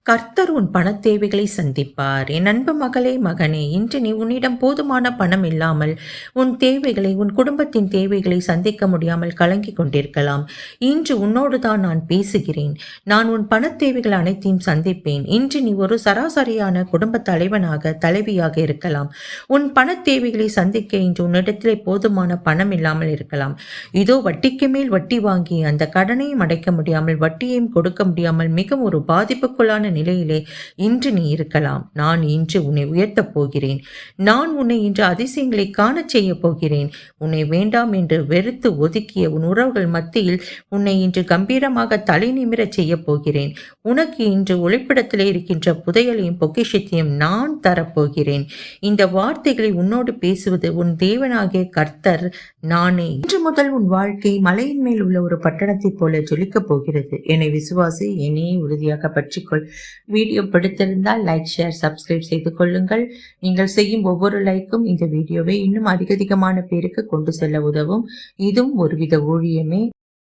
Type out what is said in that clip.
கர்த்தர் உன் பணத் தேவைகளை சந்திப்பார். என் அன்பு மகளே, மகனே, இன்று நீ உன்னிடம் போதுமான பணம் இல்லாமல் உன் தேவைகளை, உன் குடும்பத்தின் தேவைகளை சந்திக்க முடியாமல் கலங்கிக் கொண்டிருக்கலாம். இன்று உன்னோடு தான் நான் பேசுகிறேன். நான் உன் பணத் தேவைகள் அனைத்தையும் சந்திப்பேன். இன்று நீ ஒரு சராசரியான குடும்ப தலைவனாக, தலைவியாக இருக்கலாம். உன் பணத் தேவைகளை சந்திக்க இன்று உன்னிடத்திலே போதுமான பணம் இல்லாமல் இருக்கலாம். இதோ வட்டிக்கு மேல் வட்டி வாங்கி அந்த கடனையும் அடைக்க முடியாமல், வட்டியையும் கொடுக்க முடியாமல் மிகவும் ஒரு பாதிப்புக்குள்ளான நிலையிலே இன்று நீ இருக்கலாம். நான் இன்று உன்னை உயர்த்தப் போகிறேன். நான் உன்னை இன்று அதிசயங்களை காணச் செய்ய போகிறேன். உன்னை வேண்டாம் என்று வெறுத்து ஒதுக்கிய உன் உறவுகள் மத்தியில் உன்னை இன்று கம்பீரமாக தலை நிமிரச் செய்ய போகிறேன். உனக்கு இன்று ஒளிப்பிடத்திலே இருக்கின்ற புதையலையும் பொக்கிஷத்தையும் நான் தரப்போகிறேன். இந்த வார்த்தைகளை உன்னோடு பேசுவது உன் தேவனாகிய கர்த்தர் நானே. இன்று முதல் உன் வாழ்க்கை மலையின் மேல் உள்ள ஒரு பட்டணத்தைப் போல ஜொலிக்கப் போகிறது. என்னை விசுவாசி, என்னையே உறுதியாக பற்றிக்கொள். வீடியோ பிடித்திருந்தால் லைக், ஷேர், சப்ஸ்கிரைப் செய்து கொள்ளுங்கள். நீங்கள் செய்யும் ஒவ்வொரு லைக்கும் இந்த வீடியோவை இன்னும் அதிகமான பேருக்கு கொண்டு செல்ல உதவும். இதுவும் ஒருவித ஊழியமே.